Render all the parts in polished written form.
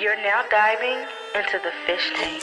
You're now diving into the fish tank.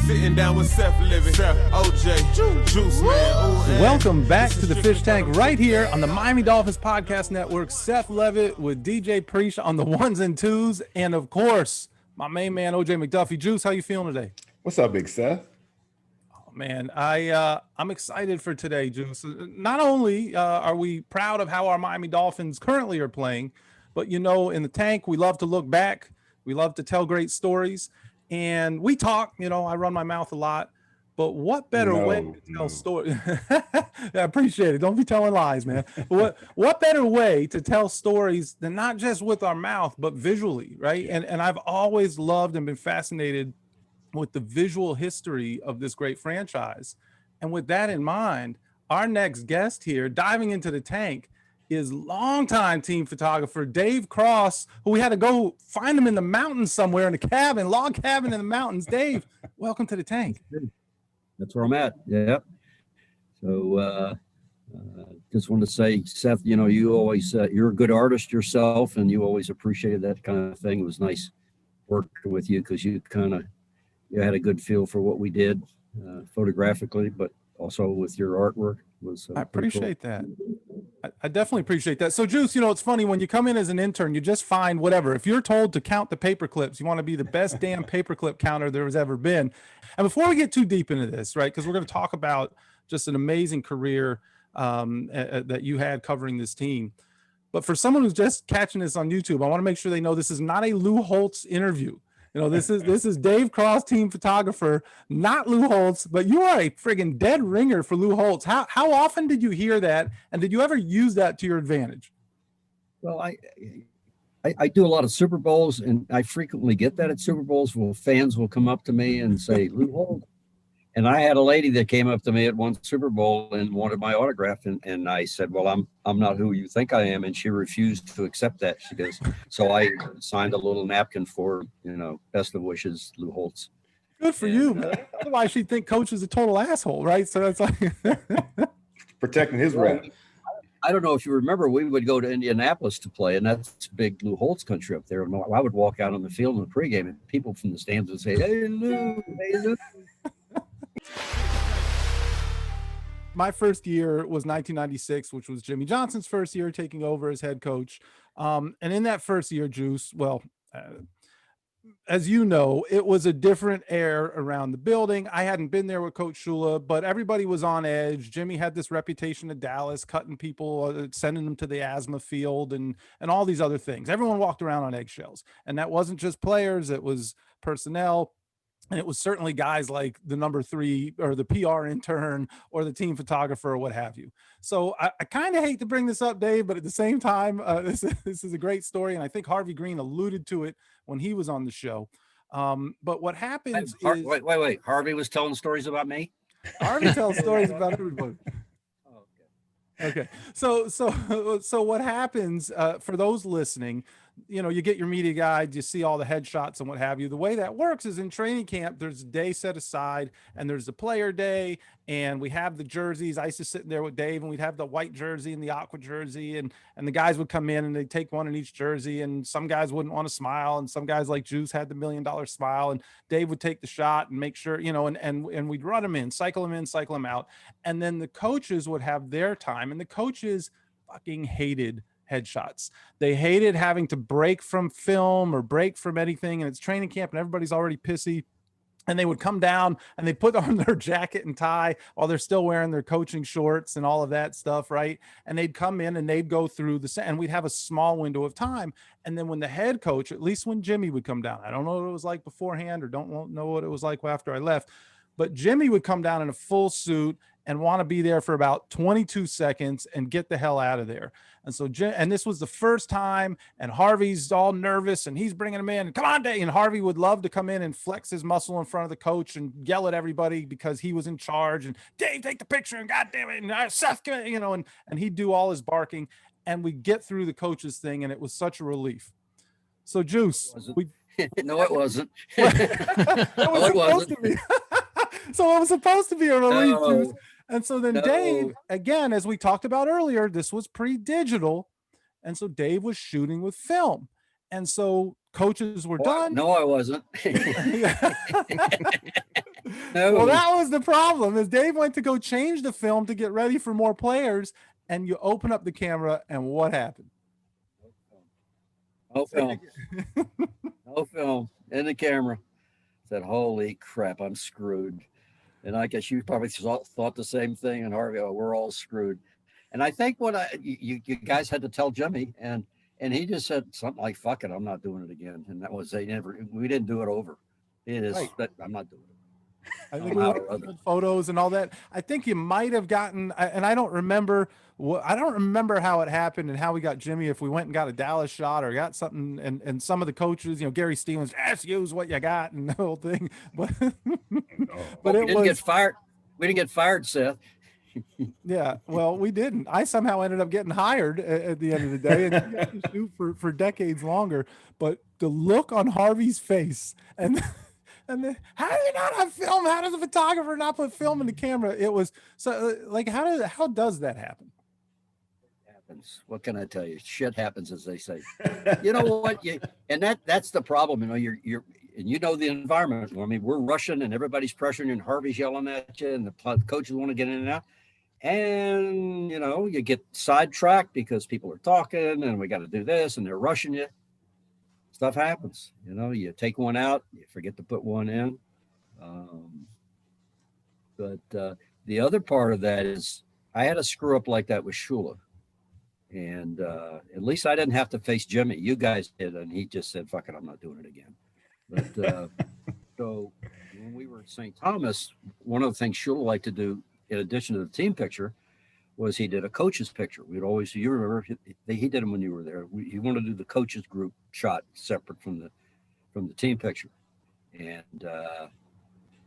Sitting down with Seth Living, OJ, Juice Man. Welcome back to the Fish Tank right here on the Miami Dolphins Podcast Network. Seth Levitt with DJ Preach on the ones and twos. And of course, my main man, OJ McDuffie. Juice, how you feeling today? What's up, Big Seth? Oh, man, I'm excited for today, Juice. Not only are we proud of how our Miami Dolphins currently are playing, but, you know, in the tank, we love to look back. We love to tell great stories. And we talk, you know, I run my mouth a lot, but what better way to tell stories? I appreciate it. Don't be telling lies, man. What better way to tell stories than not just with our mouth, but visually, right? And I've always loved and been fascinated with the visual history of this great franchise. And with that in mind, our next guest here, diving into the tank, is longtime team photographer Dave Cross, who we had to go find him in the mountains somewhere in a cabin, log cabin in the mountains. Dave, welcome to the tank. That's where I'm at. Yeah. So just want to say, Seth, you know, you always, you're a good artist yourself, and you always appreciated that kind of thing. It was nice working with you because you had a good feel for what we did photographically, but also with your artwork. I appreciate that. I definitely appreciate that. So, Juice, you know, it's funny when you come in as an intern, you just find whatever. If you're told to count the paper clips, you want to be the best damn paperclip counter there has ever been. And before we get too deep into this, right, because we're going to talk about just an amazing career that you had covering this team. But for someone who's just catching this on YouTube, I want to make sure they know this is not a Lou Holtz interview. You know, this is Dave Cross, team photographer, not Lou Holtz, but you are a friggin' dead ringer for Lou Holtz. How often did you hear that, and did you ever use that to your advantage? Well, I do a lot of Super Bowls, and I frequently get that at Super Bowls. Well, fans will come up to me and say, Lou Holtz. And I had a lady that came up to me at one Super Bowl and wanted my autograph. And I said, well, I'm not who you think I am. And she refused to accept that. She goes, so I signed a little napkin for, you know, best of wishes, Lou Holtz. Good for you, man. Otherwise she'd think coach is a total asshole, right? So that's like protecting his rep. I don't know if you remember, we would go to Indianapolis to play, and that's big Lou Holtz country up there. And I would walk out on the field in the pregame, and people from the stands would say, hey, Lou, hey, Lou. My first year was 1996, which was Jimmy Johnson's first year taking over as head coach. And in that first year, Juice, as you know, it was a different air around the building. I hadn't been there with Coach Shula, but everybody was on edge. Jimmy had this reputation in Dallas, cutting people, sending them to the asthma field and all these other things. Everyone walked around on eggshells. And that wasn't just players, it was personnel. And it was certainly guys like the number 3 or the PR intern or the team photographer or what have you. So I kind of hate to bring this up, Dave, but at the same time, this is a great story. And I think Harvey Green alluded to it when he was on the show. But what happens is... Wait. Harvey was telling stories about me? Harvey tells stories about everybody. Okay. So what happens for those listening, you know, you get your media guide, you see all the headshots and what have you. The way that works is in training camp, there's a day set aside and there's the player day and we have the jerseys. I used to sit there with Dave and we'd have the white jersey and the aqua jersey and the guys would come in and they'd take one in each jersey and some guys wouldn't want to smile and some guys like Juice had the $1 million smile and Dave would take the shot and make sure, you know, and we'd run them in, cycle them out. And then the coaches would have their time and the coaches fucking hated headshots. They hated having to break from film or break from anything. And it's training camp and everybody's already pissy. And they would come down and they put on their jacket and tie while they're still wearing their coaching shorts and all of that stuff, right? And they'd come in and they'd go through and we'd have a small window of time. And then when the head coach, at least when Jimmy would come down, I don't know what it was like beforehand or don't know what it was like after I left, but Jimmy would come down in a full suit and want to be there for about 22 seconds and get the hell out of there. And so, and this was the first time, and Harvey's all nervous, and he's bringing him in. Come on, Dave. And Harvey would love to come in and flex his muscle in front of the coach and yell at everybody because he was in charge. And Dave, take the picture, and God damn it, and Seth, you know, and he'd do all his barking. And we get through the coach's thing, and it was such a relief. So, Juice, no, it wasn't. It was supposed to be. So it was supposed to be a relief, Juice. And so then Dave, again, as we talked about earlier, this was pre-digital. And so Dave was shooting with film. And so coaches were done. No, I wasn't. No. Well, that was the problem, is Dave went to go change the film to get ready for more players, and you open up the camera, and what happened? No film. No film in the camera. Said, holy crap, I'm screwed. And I guess you probably thought the same thing. And Harvey, oh, we're all screwed. And I think what you guys had to tell Jimmy, and he just said something like, fuck it, I'm not doing it again. And that was, we didn't do it over. It is, right. I'm not doing it. I think we went photos and all that. I think you might have gotten, and I don't remember how it happened and how we got Jimmy, if we went and got a Dallas shot or got something, and some of the coaches, Gary Stevens, use what you got and the whole thing. But we didn't get fired. We didn't get fired, Seth. Yeah, well, we didn't. I somehow ended up getting hired at the end of the day, and you got to shoot for decades longer. But the look on Harvey's face, and then, how do you not have film? How does a photographer not put film in the camera? It was so like, how does that happen? Happens. What can I tell you? Shit happens, as they say. You know what? That's the problem. You're the environment. I mean, we're rushing and everybody's pressuring, and Harvey's yelling at you, and the coaches want to get in and out. And you get sidetracked because people are talking, and we got to do this, and they're rushing you. Stuff happens. You take one out, you forget to put one in. But the other part of that is I had a screw up like that with Shula. And at least I didn't have to face Jimmy. You guys did, and he just said, fuck it, I'm not doing it again. But so when we were at St. Thomas, one of the things Shula liked to do, in addition to the team picture, was he did a coach's picture. We'd always, you remember, he did them when you were there. He wanted to do the coaches group shot separate from the team picture. And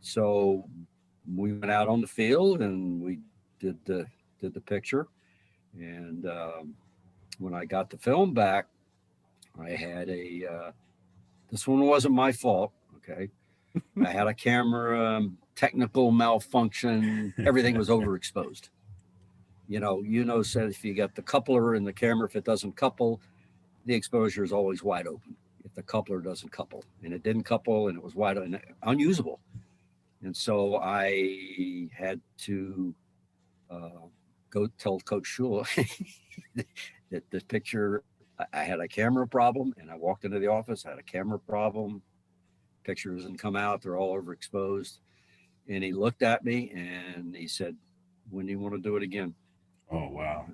so we went out on the field and we did the picture. And when I got the film back, I had this one wasn't my fault. Okay. I had a camera technical malfunction. Everything was overexposed. Said if you got the coupler in the camera, if it doesn't couple, the exposure is always wide open. If the coupler doesn't couple, and it didn't couple, and it was wide open, unusable. And so I had to go tell Coach Shula that the picture, I had a camera problem, and I walked into the office, I had a camera problem. Picture doesn't come out, they're all overexposed. And he looked at me and he said, when do you want to do it again? Oh, wow.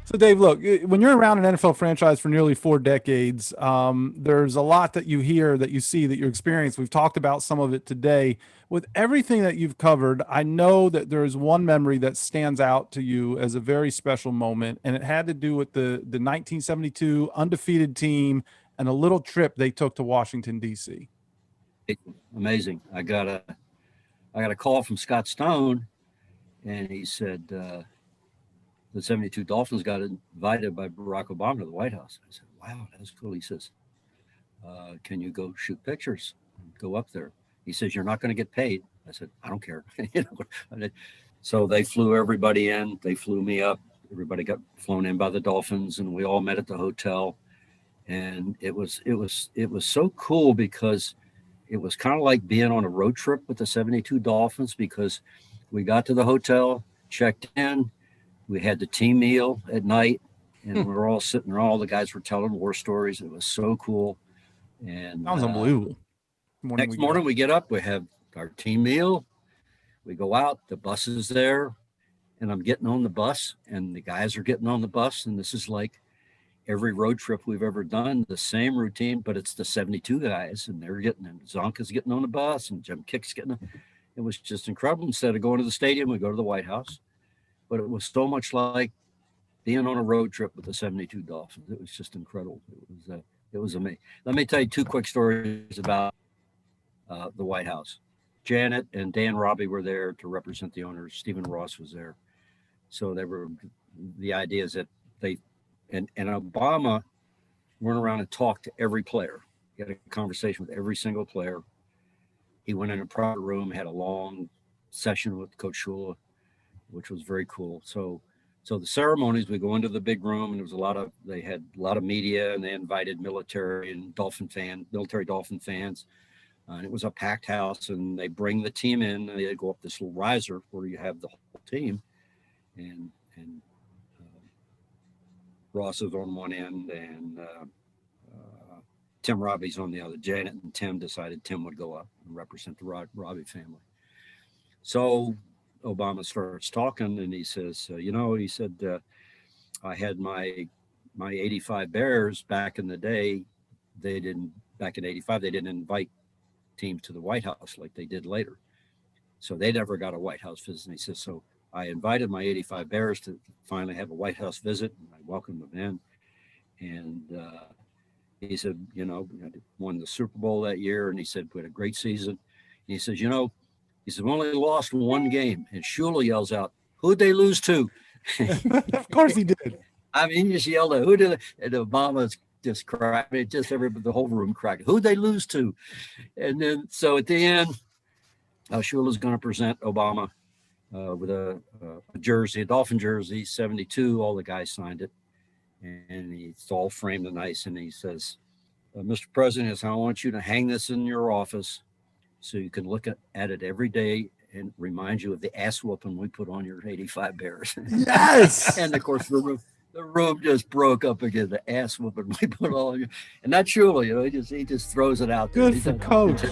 So, Dave, look, when you're around an NFL franchise for nearly 4 decades, there's a lot that you hear, that you see, that you experience. We've talked about some of it today. With everything that you've covered, I know that there is one memory that stands out to you as a very special moment, and it had to do with the 1972 undefeated team and a little trip they took to Washington, D.C. Amazing. I got a call from Scott Stone, and he said the 72 Dolphins got invited by Barack Obama to the White House. I said, wow, that's cool. He says, can you go shoot pictures? Go up there. He says, you're not going to get paid. I said, I don't care. So they flew everybody in. They flew me up. Everybody got flown in by the Dolphins, and we all met at the hotel. And it was so cool because it was kind of like being on a road trip with the 72 Dolphins, because we got to the hotel, checked in, we had the team meal at night, and we were all sitting there. All the guys were telling war stories. It was so cool. And that was unbelievable. Next morning we get up, we have our team meal, we go out, the bus is there, and I'm getting on the bus, and the guys are getting on the bus, and this is like every road trip we've ever done, the same routine, but it's the 72 guys, and they're getting, and Csonka's getting on the bus, and Jim Kick's getting on. It was just incredible. Instead of going to the stadium, we go to the White House. But it was so much like being on a road trip with the 72 Dolphins. It was just incredible. It was amazing. Let me tell you 2 quick stories about the White House. Janet and Dan Robbie were there to represent the owners. Stephen Ross was there. So the idea is that and Obama went around and talked to every player. He had a conversation with every single player. He went in a private room, had a long session with Coach Shula, which was very cool. So So the ceremonies, we go into the big room, and they had a lot of media, and they invited military Dolphin fans. And it was a packed house, and they bring the team in, and they go up this little riser where you have the whole team. And Ross is on one end, and Tim Robbie's on the other. Janet and Tim decided Tim would go up and represent the Robbie family. So Obama starts talking, and he says, I had my 85 Bears back in the day. Back in 85, they didn't invite teams to the White House like they did later. So they never got a White House visit. And he says, so I invited my 85 Bears to finally have a White House visit, and I welcomed them in. And he said, we won the Super Bowl that year. And he said, we had a great season. And he says, we only lost one game. And Shula yells out, who'd they lose to? Of course he did. I mean, he just yelled out, who did they? And Obama's just cracked. The whole room cracked. Who'd they lose to? And then, so at the end, Shula's going to present Obama with a jersey, a Dolphin jersey, 72. All the guys signed it. And it's all framed and nice. And he says, Mr. President, I want you to hang this in your office so you can look at it every day and remind you of the ass whooping we put on your 85 Bears. Yes. And of course, the room just broke up again. The ass whooping we put on you. And that's Shula, he just throws it out there. Good for Coach.